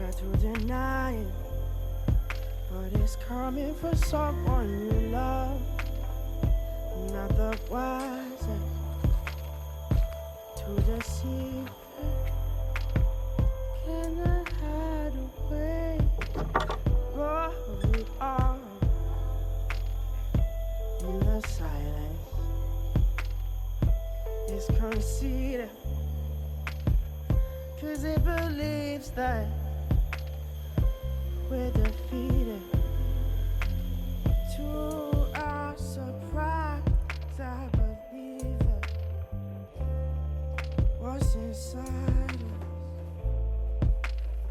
try to deny it, but it's coming from someone you love. Not the wiser to deceive. Can I hide away? But we are in the silence. It's conceited, 'cause it believes that we're defeated. To our surprise, I believe it. What's inside us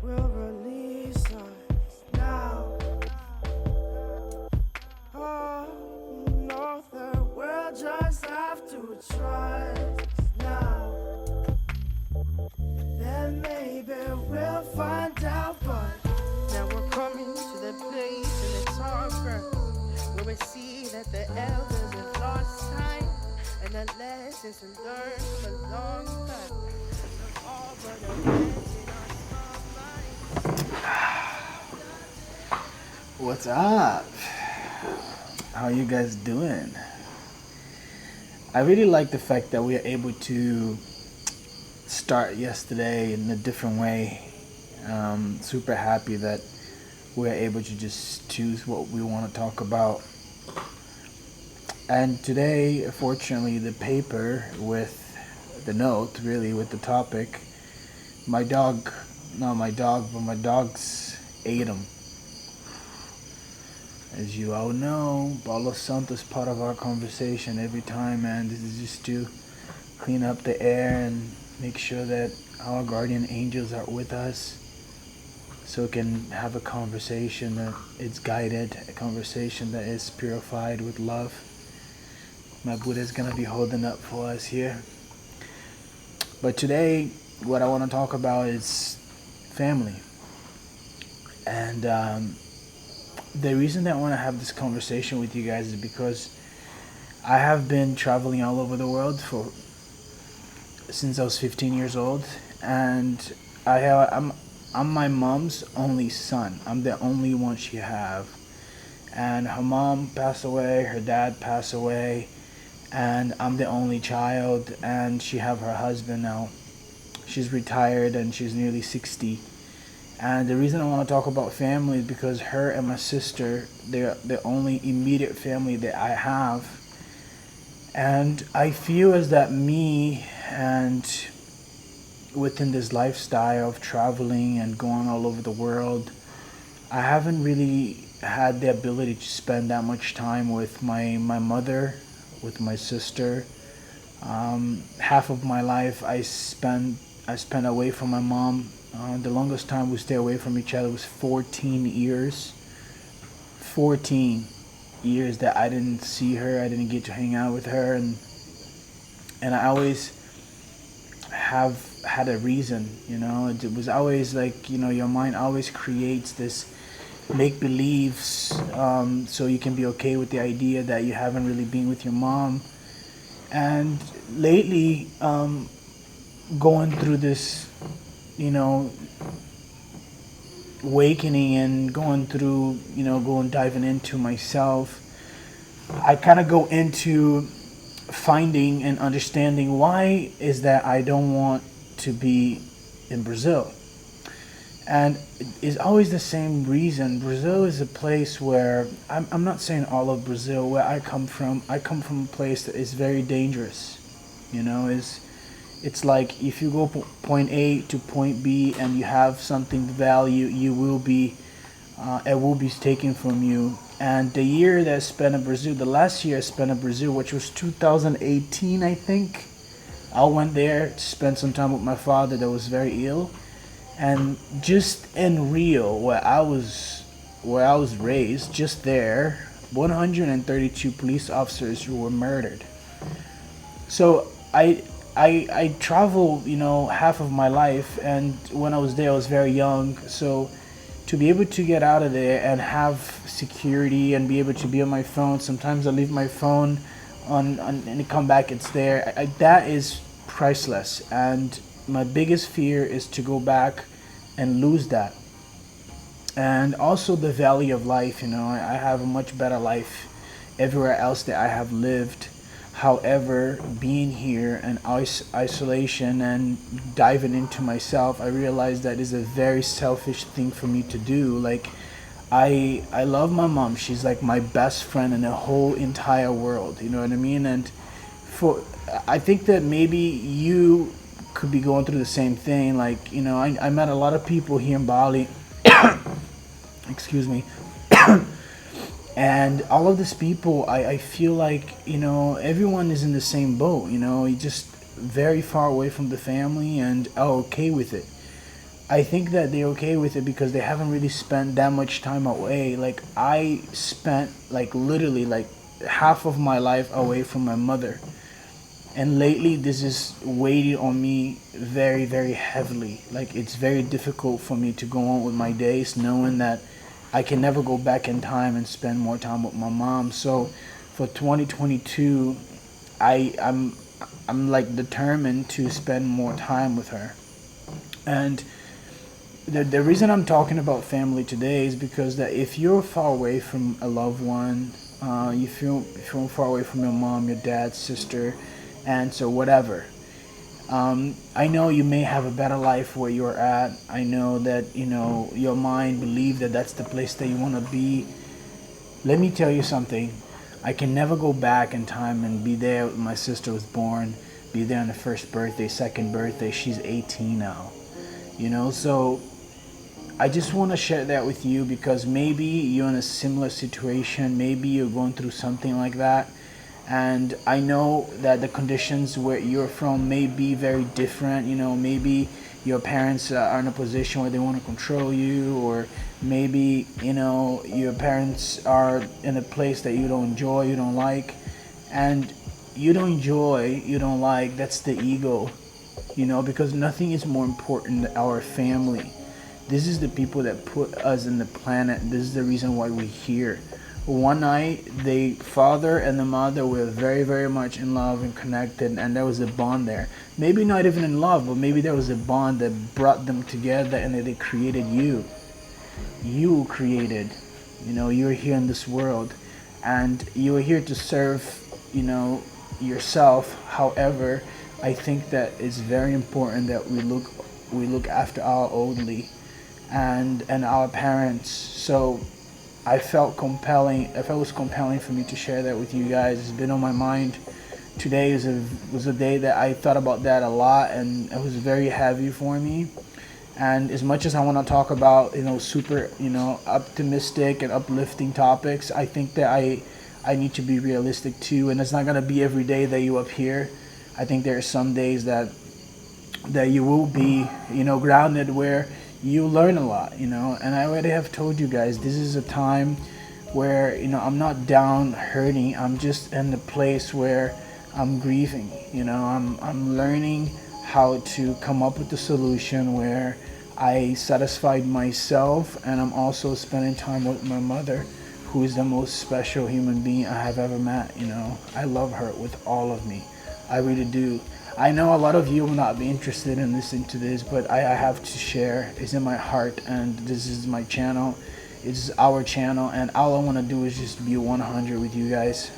will release us now. Oh, no, the world just have to trust now. Then maybe we'll find out, but now we're coming to the place in the talker where we see that the elders have lost time and the lessons to learn from a long time. All but a dance in our small minds. What's up? How you guys doing? I really like the fact that we are able to start yesterday in a different way. Super happy that we're able to just choose what we want to talk about. And today, fortunately, the paper with the note, really, with the topic, my dog, not my dog, but my dogs ate them. As you all know, Palo Santo is part of our conversation every time, and this is just to clean up the air and make sure that our guardian angels are with us, so we can have a conversation that is guided, a conversation that is purified with love. My Buddha is going to be holding up for us here. But today, what I want to talk about is family. And the reason that I want to have this conversation with you guys is because I have been traveling all over the world since I was 15 years old, and I'm my mom's only son. I'm the only one she have, and her mom passed away, her dad passed away, and I'm the only child, and she have her husband now. She's retired and she's nearly 60. And the reason I want to talk about family is because her and my sister, they're the only immediate family that I have. And I feel as that me, and within this lifestyle of traveling and going all over the world, I haven't really had the ability to spend that much time with my mother, with my sister. Half of my life I spent away from my mom. The longest time we stayed away from each other was 14 years. 14 years that I didn't see her, I didn't get to hang out with her, and I always have had a reason, It was always like, your mind always creates this make-believes, so you can be okay with the idea that you haven't really been with your mom. And lately, going through this, awakening and going through, diving into myself, I kind of go into finding and understanding why is that I don't want to be in Brazil. And it's always the same reason. Brazil is a place where, I'm not saying all of Brazil, where I come from a place that is very dangerous. It's like if you go point A to point B and you have something of value, it will be taken from you. And the year that I spent in Brazil, the last year I spent in Brazil, which was 2018, I think, I went there to spend some time with my father that was very ill. And just in Rio, where I was raised, just there, 132 police officers who were murdered. So I traveled, half of my life, and when I was there, I was very young. So to be able to get out of there and have security and be able to be on my phone, sometimes I leave my phone on and come back, it's there. That is priceless. And my biggest fear is to go back and lose that. and also the valley of life. I have a much better life everywhere else that I have lived. However, being here and isolation and diving into myself, I realized that is a very selfish thing for me to do. Like, I love my mom. She's like my best friend in the whole entire world. You know what I mean? And for I think that maybe you could be going through the same thing. Like, I met a lot of people here in Bali. Excuse me. And all of these people, I feel like, everyone is in the same boat. You just very far away from the family and are okay with it. I think that they're okay with it because they haven't really spent that much time away. Like, I spent like literally like half of my life away from my mother. And lately this is weighing on me very, very heavily. Like, it's very difficult for me to go on with my days knowing that I can never go back in time and spend more time with my mom. So for 2022, I'm like determined to spend more time with her. And the reason I'm talking about family today is because that if you're far away from a loved one, you feel far away from your mom, your dad, sister, and so whatever. I know you may have a better life where you're at. I know that your mind believe that that's the place that you want to be. Let me tell you something. I can never go back in time and be there when my sister was born, be there on the first birthday, second birthday. She's 18 now. So I just want to share that with you because maybe you're in a similar situation. Maybe you're going through something like that. And I know that the conditions where you're from may be very different. Maybe your parents are in a position where they want to control you, or maybe, your parents are in a place that you don't enjoy, you don't like. And you don't enjoy, you don't like, that's the ego, because nothing is more important than our family. This is the people that put us in the planet. This is the reason why we're here. One night, the father and the mother were very, very much in love and connected, and there was a bond there. Maybe not even in love, but maybe there was a bond that brought them together, and that they created you. You created. You're here in this world, and you are here to serve, yourself. However, I think that it's very important that we look after our elderly and our parents. So I felt compelling. I felt it was compelling for me to share that with you guys. It's been on my mind. Today was a day that I thought about that a lot, and it was very heavy for me. And as much as I want to talk about super optimistic and uplifting topics, I think that I need to be realistic too. And it's not gonna be every day that you up here. I think there are some days that you will be grounded where you learn a lot, and I already have told you guys this is a time where I'm not down hurting. I'm just in the place where I'm grieving. I'm learning how to come up with a solution where I satisfied myself, and I'm also spending time with my mother, who is the most special human being I have ever met. I love her with all of me. I really do. I know a lot of you will not be interested in listening to this, but I have to share. It's in my heart, and this is my channel. It's our channel, and all I want to do is just be 100 with you guys.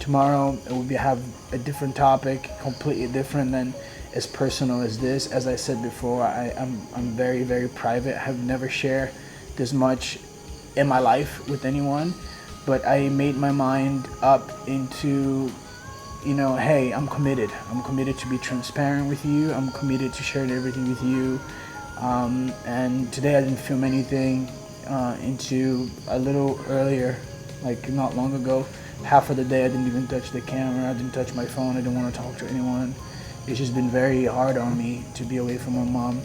Tomorrow it will have a different topic, completely different than as personal as this. As I said before, I'm very, very private. I have never shared this much in my life with anyone, but I made my mind up into hey, I'm committed. I'm committed to be transparent with you. I'm committed to sharing everything with you. And today I didn't film anything into a little earlier, like not long ago. Half of the day I didn't even touch the camera. I didn't touch my phone. I didn't want to talk to anyone. It's just been very hard on me to be away from my mom.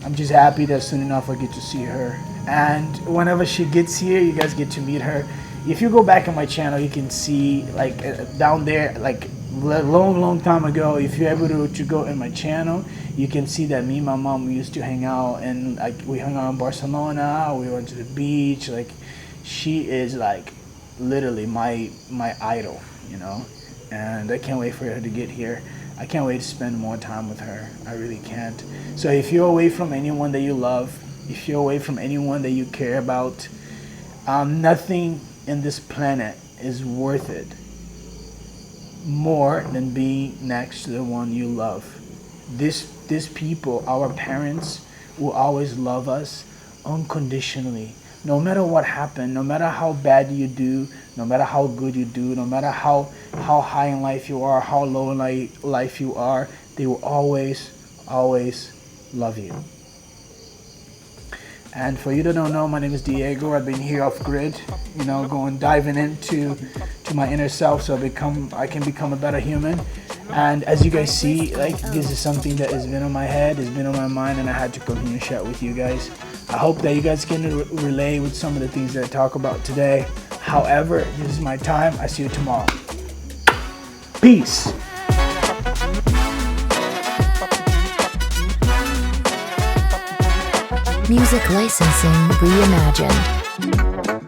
I'm just happy that soon enough I get to see her. And whenever she gets here, you guys get to meet her. If you go back on my channel, you can see like down there, like long, long time ago, if you're able to go in my channel, you can see that me and my mom, we used to hang out, and like we hung out in Barcelona, we went to the beach. Like, she is like literally my idol, and I can't wait for her to get here. I can't wait to spend more time with her. I really can't. So if you're away from anyone that you love, if you're away from anyone that you care about, nothing in this planet is worth it more than being next to the one you love. These people, our parents, will always love us unconditionally. No matter what happened, no matter how bad you do, no matter how good you do, no matter how high in life you are, how low in life you are, they will always love you. And for you that don't know, my name is Diego. I've been here off grid, going diving into my inner self, so I can become a better human. And as you guys see, like, this is something that has been on my head, has been on my mind, and I had to come here and share with you guys. I hope that you guys can relate with some of the things that I talk about today. However, this is my time. I see you tomorrow. Peace. Music licensing reimagined.